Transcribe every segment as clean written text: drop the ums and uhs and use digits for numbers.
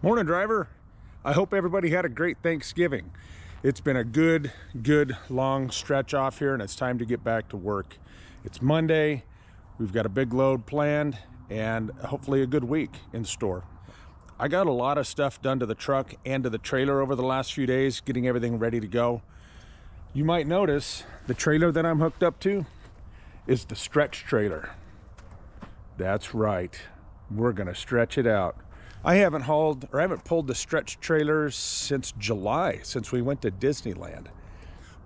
Morning, driver. I hope everybody had a great Thanksgiving. It's been a good long stretch off here, and it's time to get back to work. It's Monday. We've got a big load planned and hopefully a good week in store. I got a lot of stuff done to the truck and to the trailer over the last few days, getting everything ready to go. You might notice the trailer that I'm hooked up to is the stretch trailer. That's right. We're gonna stretch it out. I haven't pulled the stretch trailers since July, since we went to Disneyland.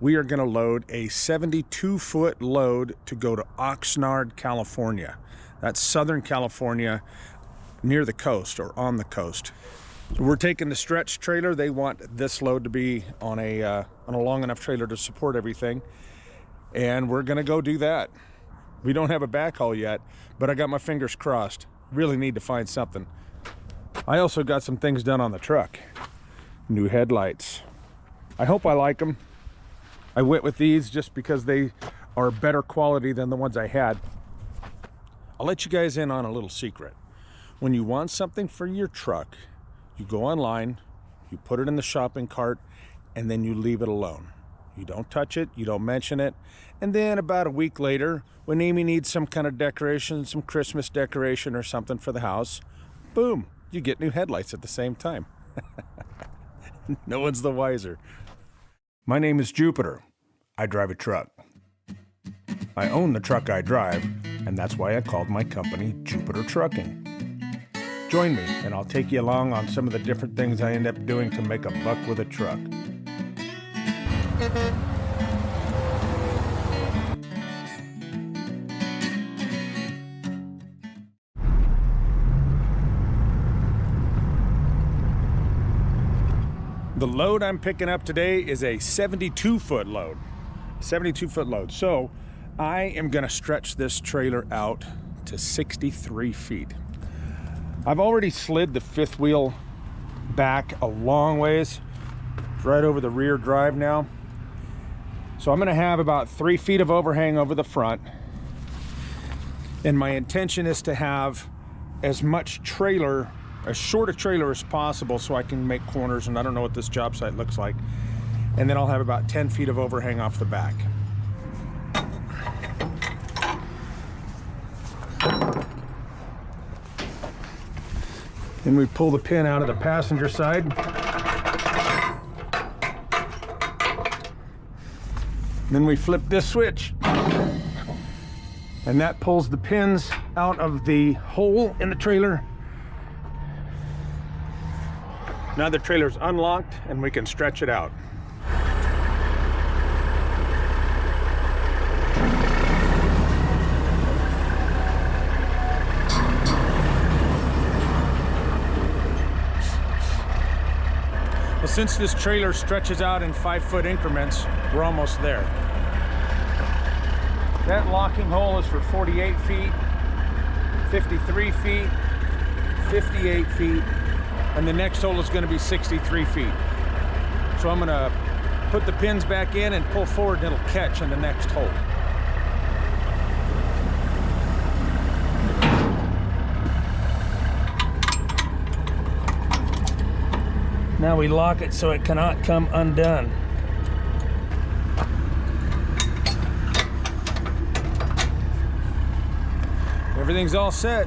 We are gonna load a 72-foot load to go to Oxnard, California. That's Southern California, near the coast or on the coast. So we're taking the stretch trailer. They want this load to be on a long enough trailer to support everything. And we're gonna go do that. We don't have a backhaul yet, but I got my fingers crossed. Really need to find something. I also got some things done on the truck. New headlights. I hope I like them. I went with these just because they are better quality than the ones I had. I'll let you guys in on a little secret. When you want something for your truck, you go online, you put it in the shopping cart, and then you leave it alone. You don't touch it, you don't mention it. And then about a week later, when Amy needs some kind of decoration, some Christmas decoration or something for the house, boom, you get new headlights at the same time. No one's the wiser. My name is Jupiter. I drive a truck. I own the truck I drive, and that's why I called my company Jupiter Trucking. Join me, and I'll take you along on some of the different things I end up doing to make a buck with a truck. The load I'm picking up today is a 72-foot load. 72-foot load. So I am gonna stretch this trailer out to 63 feet. I've already slid the fifth wheel back a long ways. It's right over the rear drive now. So I'm gonna have about 3 feet of overhang over the front. And my intention is to have as much trailer, as short a trailer as possible so I can make corners, and I don't know what this job site looks like. And then I'll have about 10 feet of overhang off the back. Then we pull the pin out of the passenger side. Then we flip this switch. And that pulls the pins out of the hole in the trailer. Now the trailer's unlocked and we can stretch it out. Well, since this trailer stretches out in 5-foot increments, we're almost there. That locking hole is for 48 feet, 53 feet, 58 feet, and the next hole is going to be 63 feet. So I'm going to put the pins back in and pull forward, and it'll catch in the next hole. Now we lock it so it cannot come undone. Everything's all set.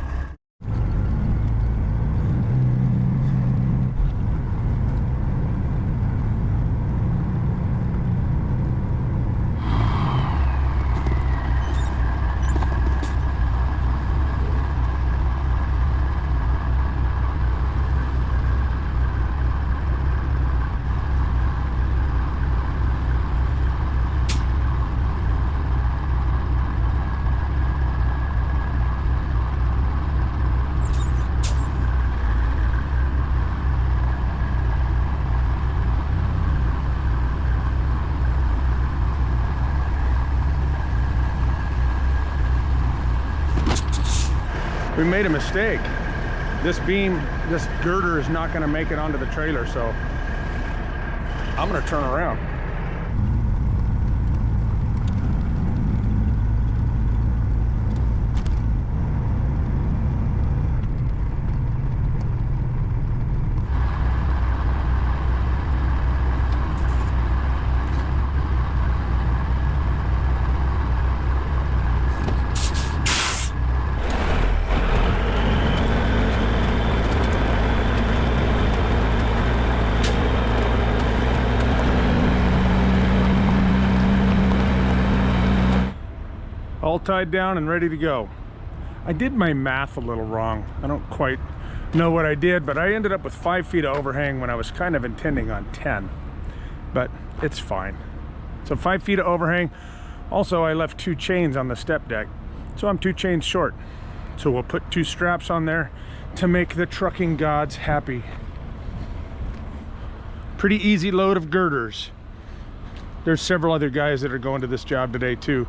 We made a mistake. This girder is not going to make it onto the trailer, so I'm going to turn around. tied down and ready to go. I did my math a little wrong. I don't quite know what I did, but I ended up with 5 feet of overhang when I was kind of intending on 10. But it's fine. So 5 feet of overhang. Also, I left 2 chains on the step deck, so I'm 2 chains short. So we'll put 2 straps on there to make the trucking gods happy. Pretty easy load of girders. There's several other guys that are going to this job today too,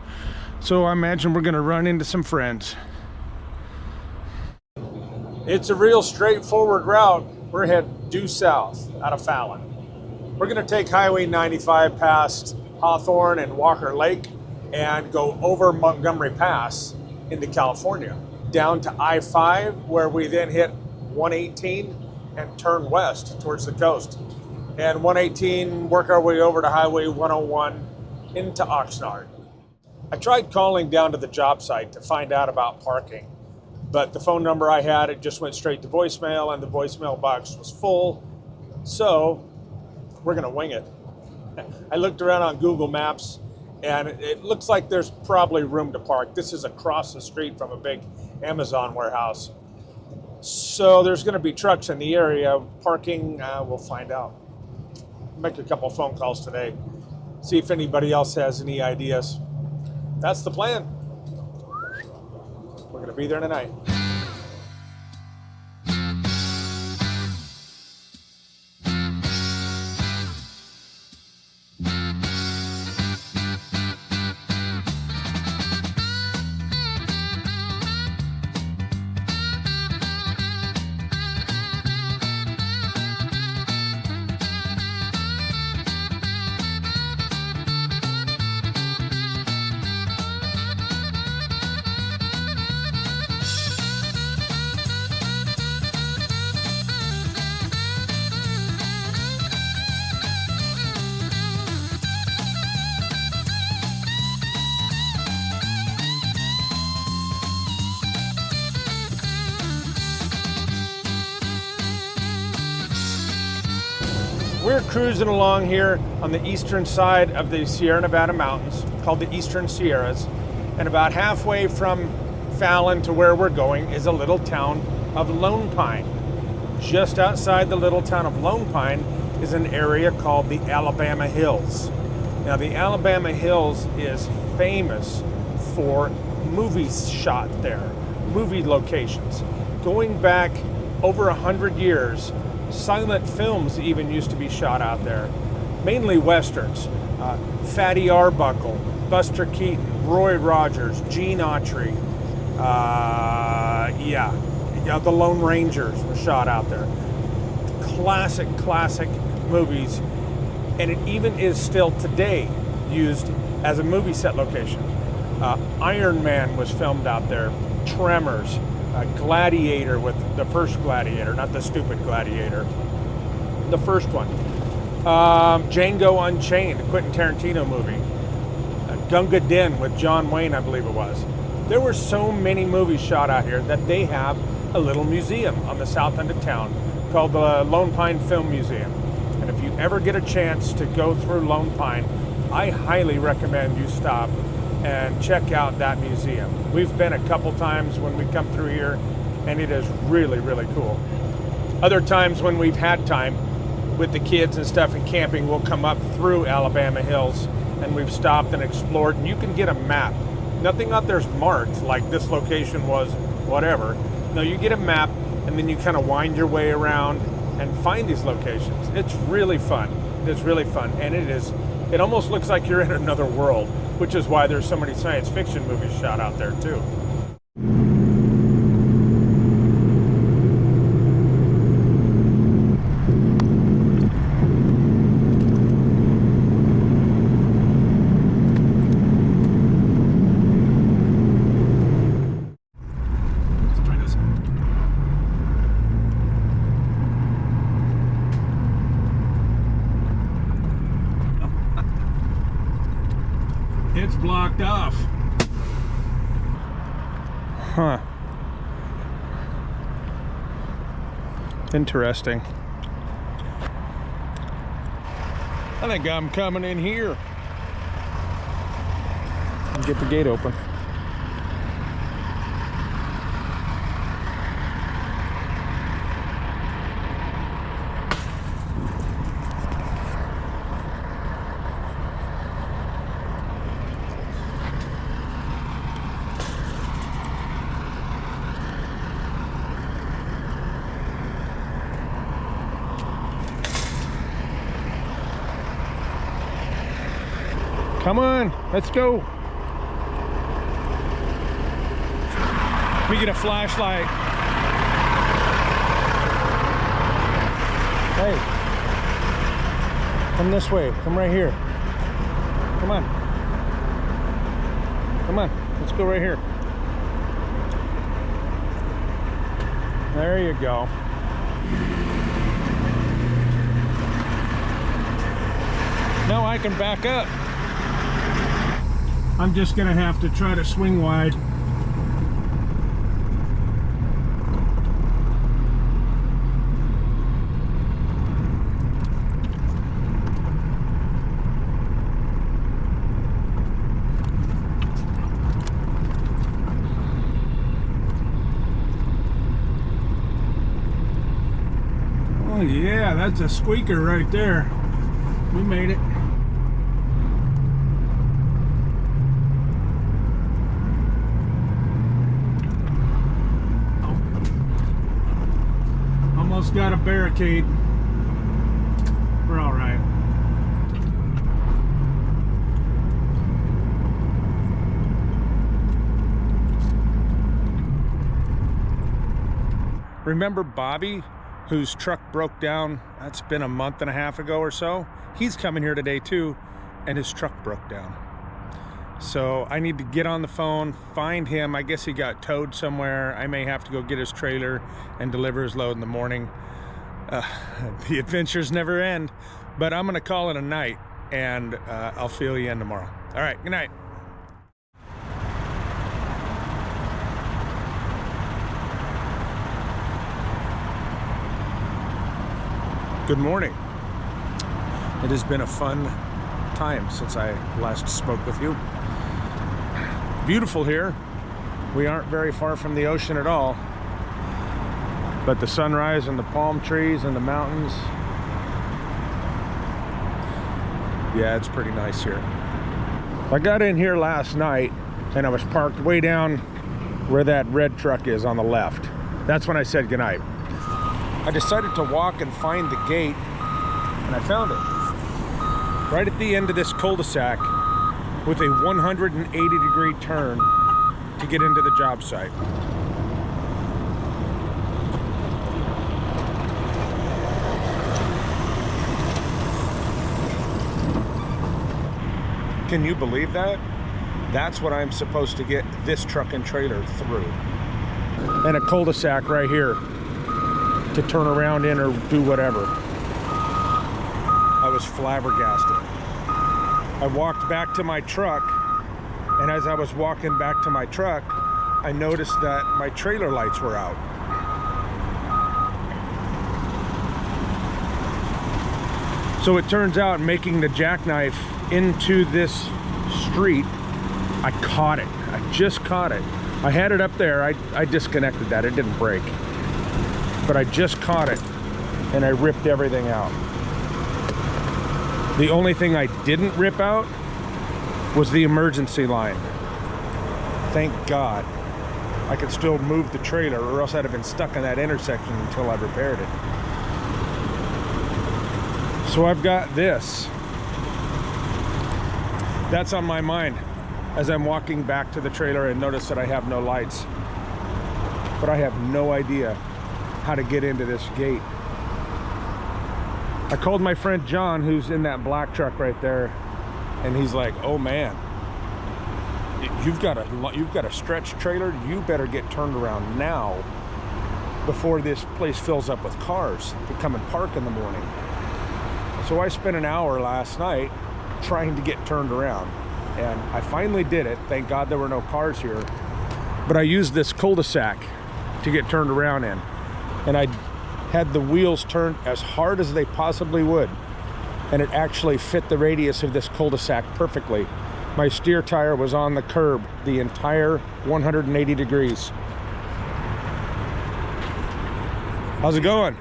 so I imagine we're gonna run into some friends. It's a real straightforward route. We're heading due south out of Fallon. We're gonna take Highway 95 past Hawthorne and Walker Lake and go over Montgomery Pass into California, down to I-5, where we then hit 118 and turn west towards the coast. And 118, work our way over to Highway 101 into Oxnard. I tried calling down to the job site to find out about parking, but the phone number I had, it just went straight to voicemail, and the voicemail box was full, so we're gonna wing it. I looked around on Google Maps, and it looks like there's probably room to park. This is across the street from a big Amazon warehouse, so there's gonna be trucks in the area. Parking, we'll find out. Make a couple phone calls today, see if anybody else has any ideas. That's the plan. We're gonna be there tonight. We're cruising along here on the eastern side of the Sierra Nevada mountains, called the Eastern Sierras, and about halfway from Fallon to where we're going is a little town of Lone Pine. Just outside the little town of Lone Pine is an area called the Alabama Hills. Now, the Alabama Hills is famous for movies shot there, movie locations. Going back over 100 years, silent films even used to be shot out there, mainly westerns. Fatty Arbuckle, Buster Keaton, Roy Rogers, Gene Autry, the Lone Rangers were shot out there. Classic movies, and it even is still today used as a movie set location. Iron Man was filmed out there, Tremors, Gladiator, with the first Gladiator, not the stupid Gladiator, the first one. Django Unchained, a Quentin Tarantino movie. Gunga Din with John Wayne, I believe it was. There were so many movies shot out here that they have a little museum on the south end of town called the Lone Pine Film Museum. And if you ever get a chance to go through Lone Pine, I highly recommend you stop and check out that museum. We've been a couple times when we come through here, and it is really cool. Other times when we've had time with the kids and stuff and camping, we'll come up through Alabama Hills, and we've stopped and explored, and you can get a map. Nothing out there's marked like this location was whatever. No, you get a map, and then you kind of wind your way around and find these locations. It's really fun. It's really fun, and it almost looks like you're in another world, which is why there's so many science fiction movies shot out there too. Let's try this. It's blocked off. Huh. Interesting. I think I'm coming in here. Get the gate open. Come on, let's go. Let me get a flashlight. Hey, come this way. Come right here. Come on. Come on, let's go right here. There you go. Now I can back up. I'm just gonna have to try to swing wide. Oh yeah, that's a squeaker right there. We made it. Almost got a barricade. We're all right. Remember Bobby, whose truck broke down? That's been a month and a half ago or so. He's coming here today too, and his truck broke down. So I need to get on the phone, find him. I guess he got towed somewhere. I may have to go get his trailer and deliver his load in the morning. The adventures never end, but I'm gonna call it a night, and I'll fill you in tomorrow. All right, good night. Good morning. It has been a fun time since I last spoke with you. Beautiful here. We aren't very far from the ocean at all, but the sunrise and the palm trees and the mountains, yeah, it's pretty nice here. I got in here last night and I was parked way down where that red truck is on the left. That's when I said goodnight. I decided to walk and find the gate, and I found it right at the end of this cul-de-sac with a 180-degree turn to get into the job site. Can you believe that? That's what I'm supposed to get this truck and trailer through. And a cul-de-sac right here to turn around in or do whatever. I was flabbergasted. I walked back to my truck, and as I was walking back to my truck, I noticed that my trailer lights were out. So it turns out, making the jackknife into this street, I caught it. I just caught it. I had it up there. I disconnected that. It didn't break. But I just caught it, and I ripped everything out. The only thing I didn't rip out was the emergency line. Thank God. I could still move the trailer, or else I'd have been stuck in that intersection until I repaired it. So I've got this. That's on my mind as I'm walking back to the trailer and notice that I have no lights. But I have no idea how to get into this gate. I called my friend John, who's in that black truck right there, and he's like, oh man, you've got a stretch trailer. You better get turned around now before this place fills up with cars to come and park in the morning. So I spent an hour last night trying to get turned around, and I finally did it. Thank God there were no cars here, but I used this cul-de-sac to get turned around in, and I had the wheels turned as hard as they possibly would, and it actually fit the radius of this cul-de-sac perfectly. My steer tire was on the curb the entire 180 degrees. How's it going?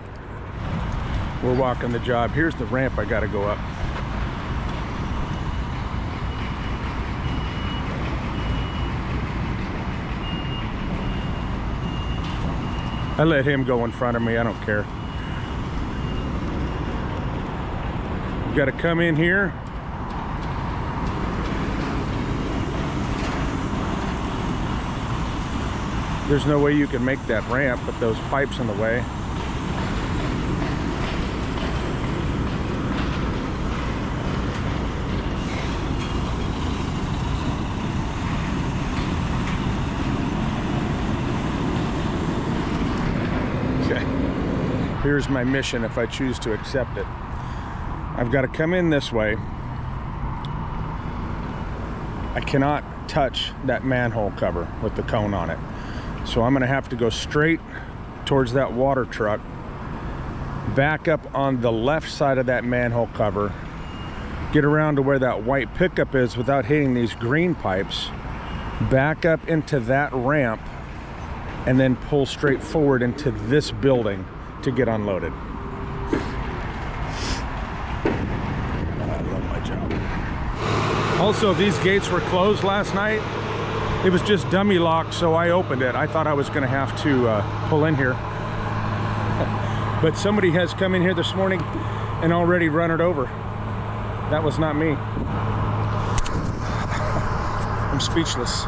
We're walking the job. Here's the ramp I gotta go up. I let him go in front of me, I don't care. You gotta come in here There's no way you can make that ramp with those pipes in the way. Okay, here's my mission if I choose to accept it. I've got to come in this way. I cannot touch that manhole cover with the cone on it. So I'm gonna have to go straight towards that water truck, back up on the left side of that manhole cover, get around to where that white pickup is without hitting these green pipes, back up into that ramp, and then pull straight forward into this building to get unloaded. I love my job. Also, these gates were closed last night. It was just dummy locked, so I opened it. I thought I was going to have to pull in here. But somebody has come in here this morning and already run it over. That was not me. I'm speechless.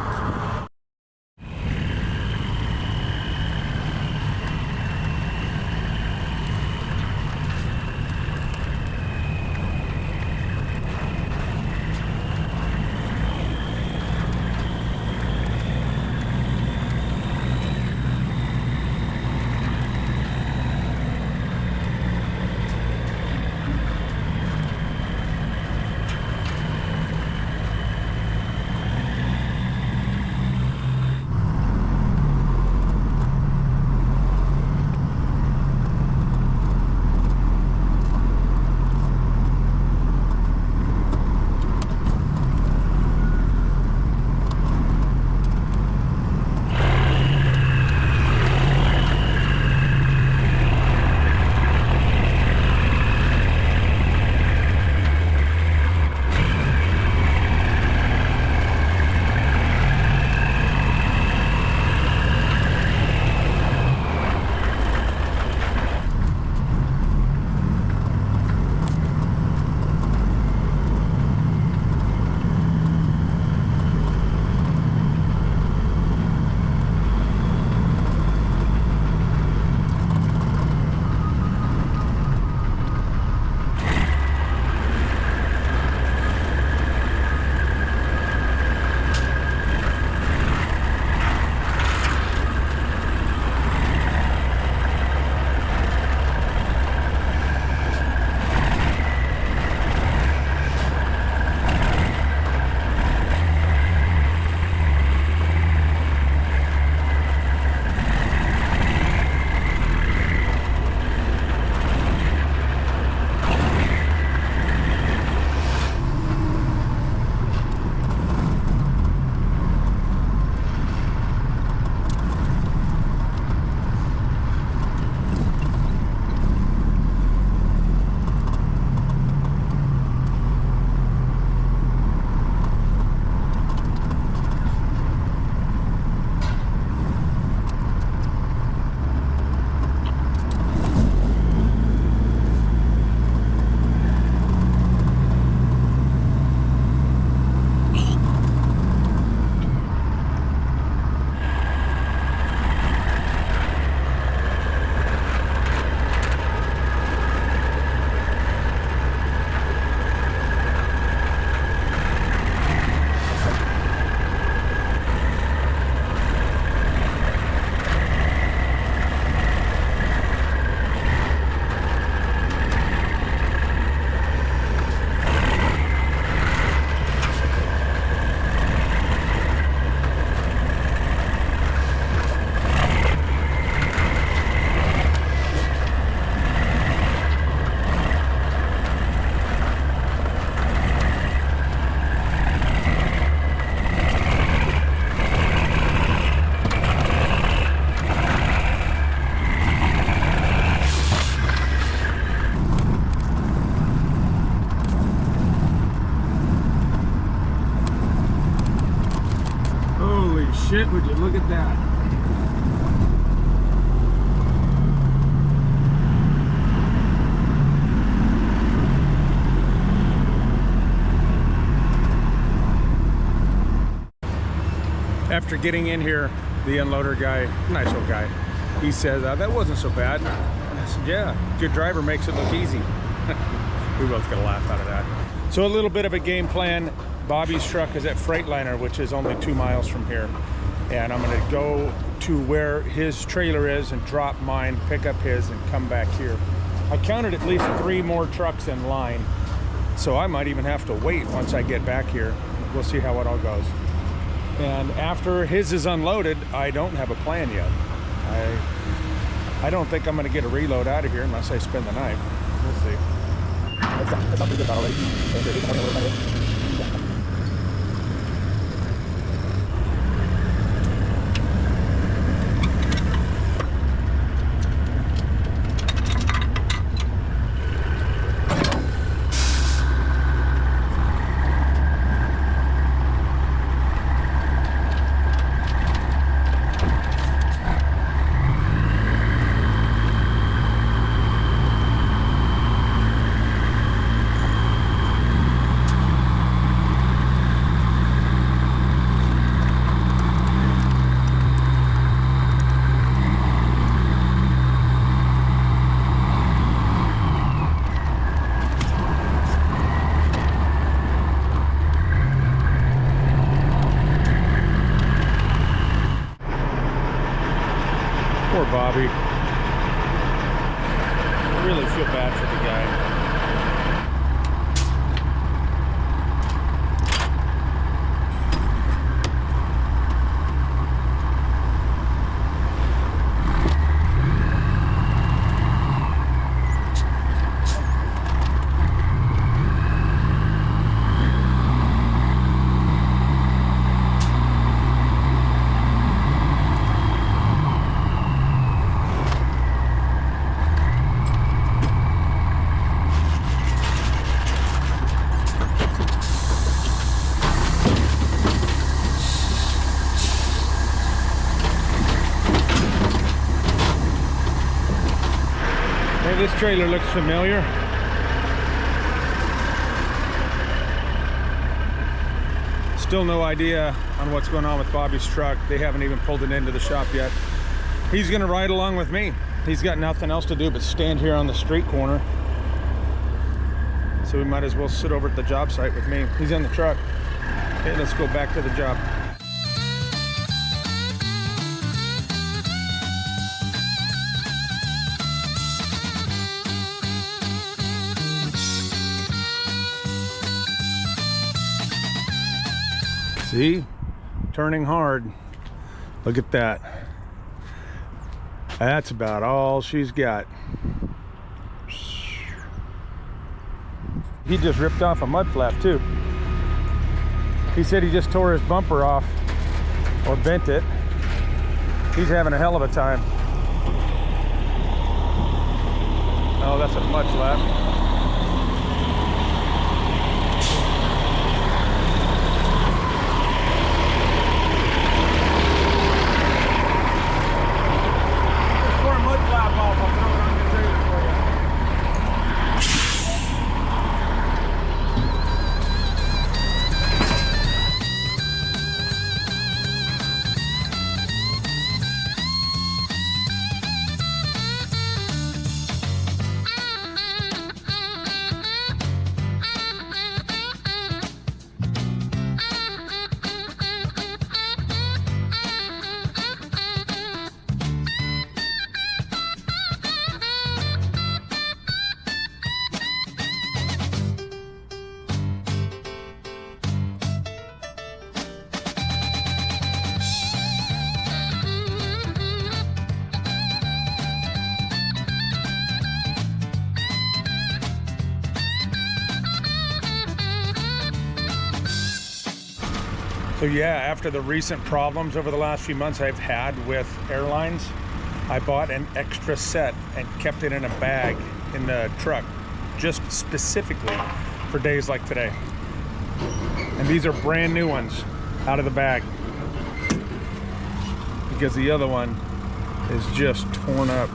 shit, would you look at that? After getting in here the unloader guy, nice old guy, he says, that wasn't so bad. And I said, yeah, good driver makes it look easy. We both got a laugh out of that. So a little bit of a game plan. Bobby's truck is at Freightliner, which is only 2 miles from here. And I'm gonna go to where his trailer is and drop mine, pick up his, and come back here. I counted at least 3 more trucks in line, so I might even have to wait once I get back here. We'll see how it all goes. And after his is unloaded, I don't have a plan yet. I don't think I'm gonna get a reload out of here unless I spend the night. We'll see. Poor Bobby. I really feel bad for the guy. This trailer looks familiar. Still no idea on what's going on with Bobby's truck. They haven't even pulled it into the shop yet. He's gonna ride along with me. He's got nothing else to do but stand here on the street corner. So we might as well sit over at the job site with me. He's in the truck. Okay, let's go back to the job. See, turning hard. Look at that. That's about all she's got. He just ripped off a mud flap too. He said he just tore his bumper off or bent it. He's having a hell of a time. Oh, that's a mud flap. So yeah, after the recent problems over the last few months I've had with airlines, I bought an extra set and kept it in a bag in the truck, just specifically for days like today. And these are brand new ones out of the bag, because the other one is just torn up.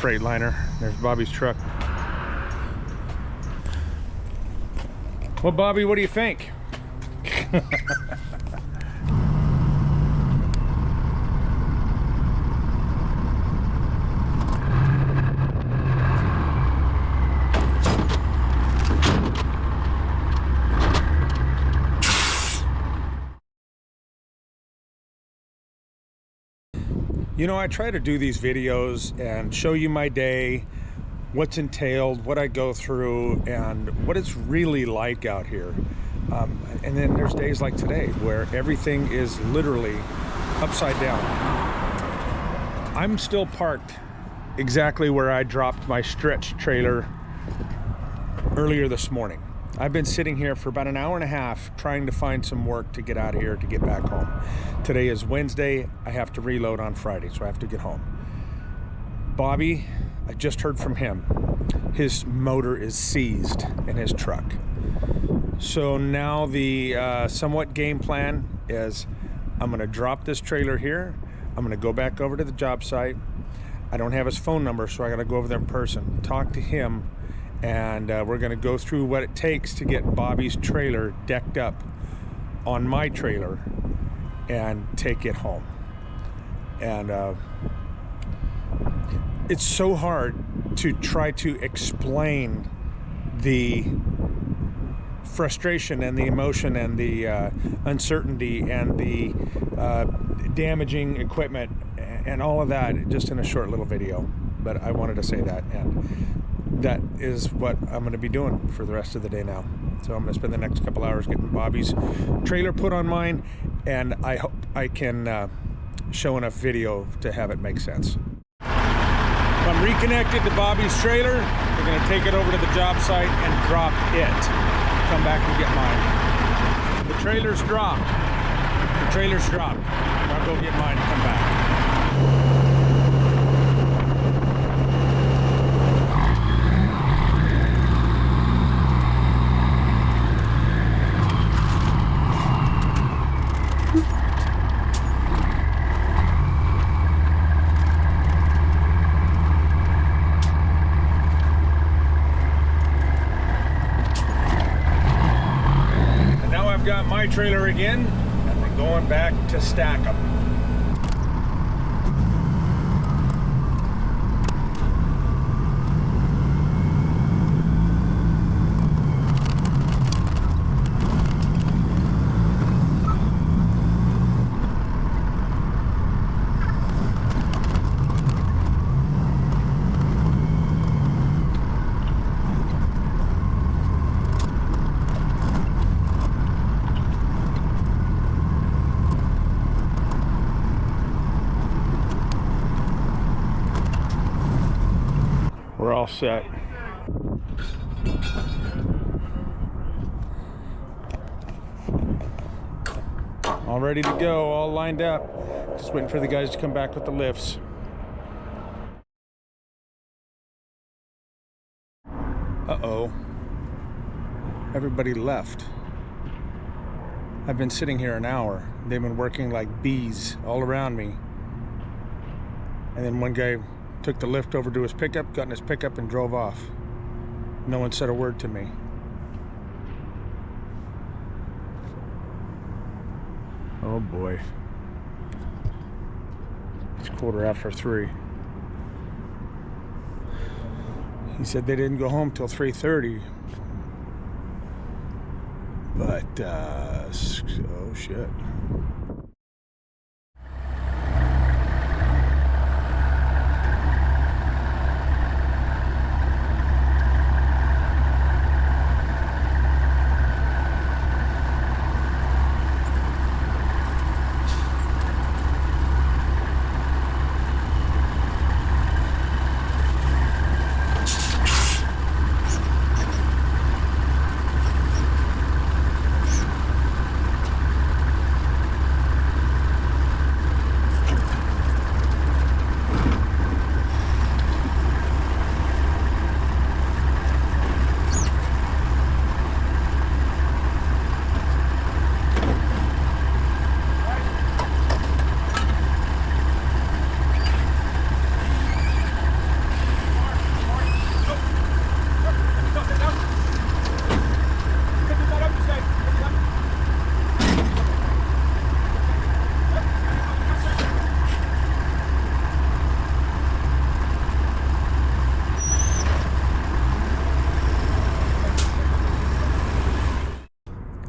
Freightliner. There's Bobby's truck. Well, Bobby, what do you think? You know, I try to do these videos and show you my day, what's entailed, what I go through, and what it's really like out here. And then there's days like today where everything is literally upside down. I'm still parked exactly where I dropped my stretch trailer earlier this morning. I've been sitting here for about an hour and a half trying to find some work to get out of here to get back home. Today is Wednesday. I have to reload on Friday, so I have to get home. Bobby, I just heard from him. His motor is seized in his truck. So now the somewhat game plan is I'm gonna drop this trailer here. I'm gonna go back over to the job site. I don't have his phone number, so I gotta go over there in person, talk to him, and we're gonna go through what it takes to get Bobby's trailer decked up on my trailer and take it home. And it's so hard to try to explain the frustration and the emotion and the uncertainty and the damaging equipment and all of that just in a short little video. But I wanted to say that, and that is what I'm going to be doing for the rest of the day now. So I'm going to spend the next couple hours getting Bobby's trailer put on mine, and I hope I can show enough video to have it make sense. I'm reconnected to Bobby's trailer. We're going to take it over to the job site and drop it. Come back and get mine. The trailer's dropped. The trailer's dropped. I'll go get mine and come back. Got my trailer again, and then going back to stack them. We're all set. All ready to go, all lined up. Just waiting for the guys to come back with the lifts. Uh-oh. Everybody left. I've been sitting here an hour. They've been working like bees all around me. And then one guy took the lift over to his pickup, got in his pickup, and drove off. No one said a word to me. Oh boy. It's 3:15. He said they didn't go home till 3:30. But, oh shit.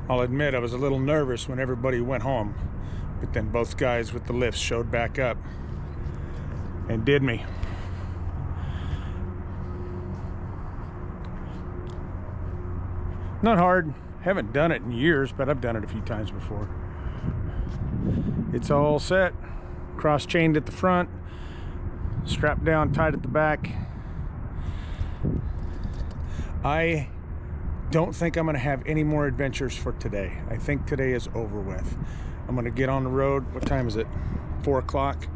I'll admit I was a little nervous when everybody went home, but then both guys with the lifts showed back up and did me. Not hard. Haven't done it in years, but I've done it a few times before. It's all set. Cross chained at the front, strapped down tight at the back. I don't think I'm going to have any more adventures for today. I think today is over with. I'm going to get on the road. What time is it? 4 o'clock.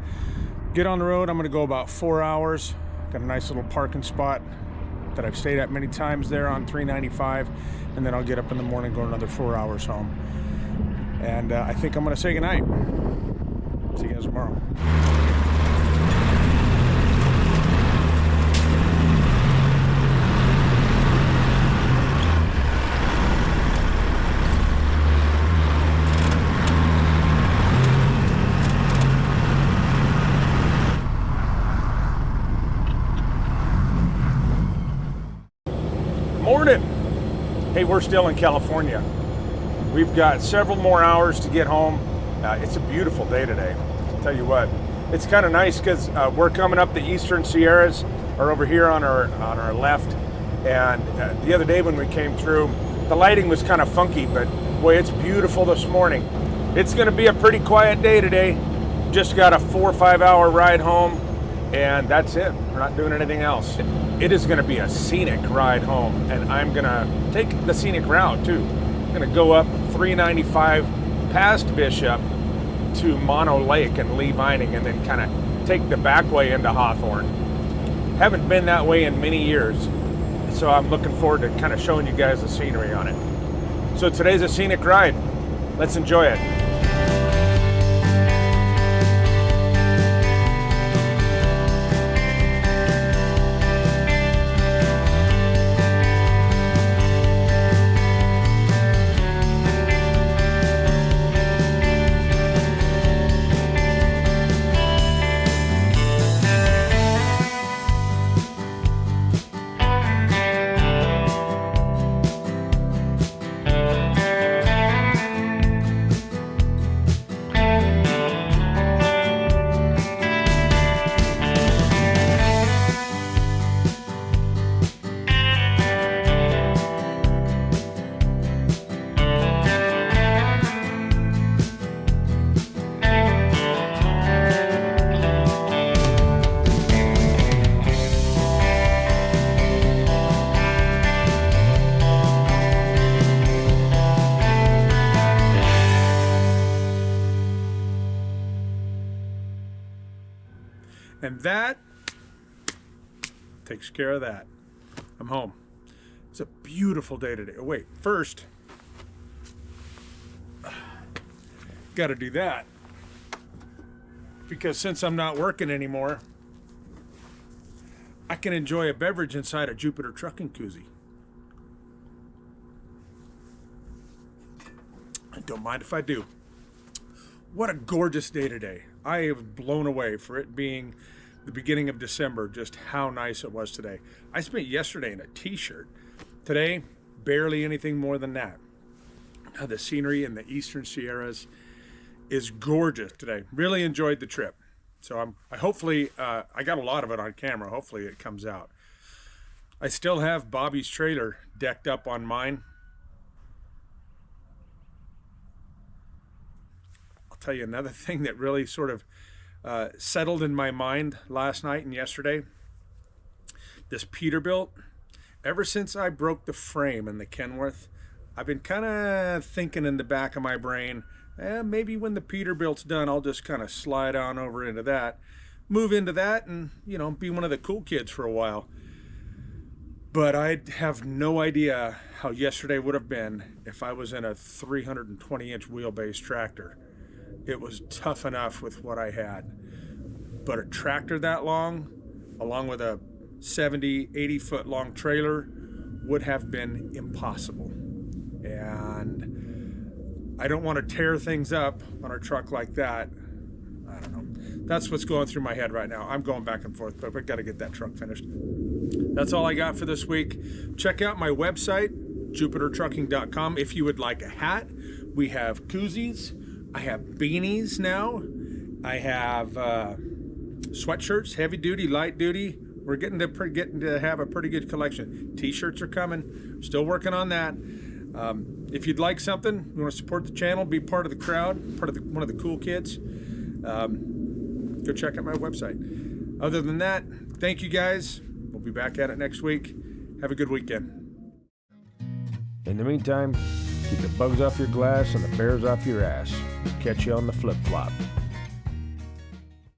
Get on the road. I'm going to go about 4 hours. Got a nice little parking spot that I've stayed at many times there on 395, and then I'll get up in the morning, go another 4 hours home. And I think I'm going to say goodnight. See you guys tomorrow. Morning. Hey, we're still in California. We've got several more hours to get home. It's a beautiful day today. I'll tell you what, it's kind of nice because we're coming up the Eastern Sierras, are over here on our left. And the other day when we came through, the lighting was kind of funky, but boy, it's beautiful this morning. It's going to be a pretty quiet day today. Just got a 4 or 5 hour ride home, and that's it. We're not doing anything else. It is going to be a scenic ride home, and I'm going to take the scenic route too. I'm going to go up 395 past Bishop to Mono Lake and Lee Vining, and then kind of take the back way into Hawthorne. Haven't been that way in many years, so I'm looking forward to kind of showing you guys the scenery on it. So today's a scenic ride. Let's enjoy it. And that takes care of that. I'm home. It's a beautiful day today. Oh, wait, first, got to do that. Because since I'm not working anymore, I can enjoy a beverage inside a Jupiter trucking koozie. I don't mind if I do. What a gorgeous day today. I am blown away for it being the beginning of December, just how nice it was today. I spent yesterday in a t-shirt. Today, barely anything more than that. The scenery in the Eastern Sierras is gorgeous today. Really enjoyed the trip. So I hopefully, I got a lot of it on camera. Hopefully it comes out. I still have Bobby's trailer decked up on mine. Tell you another thing that really sort of settled in my mind last night and yesterday. This Peterbilt, ever since I broke the frame in the Kenworth, I've been kind of thinking in the back of my brain, maybe when the Peterbilt's done, I'll just kind of slide on over into that, move into that, and, you know, be one of the cool kids for a while. But I have no idea how yesterday would have been if I was in a 320-inch wheelbase tractor. It was tough enough with what I had, but a tractor that long, along with a 70, 80 foot long trailer, would have been impossible. And I don't want to tear things up on a truck like that. I don't know. That's what's going through my head right now. I'm going back and forth, but we've got to get that truck finished. That's all I got for this week. Check out my website, JupiterTrucking.com. If you would like a hat, we have koozies. I have beanies now. I have sweatshirts, heavy duty, light duty. We're getting to have a pretty good collection. T-shirts are coming. Still working on that. If you'd like something, you want to support the channel, be part of the crowd, one of the cool kids, go check out my website. Other than that, thank you guys. We'll be back at it next week. Have a good weekend. In the meantime, keep the bugs off your glass and the bears off your ass. Catch you on the flip-flop.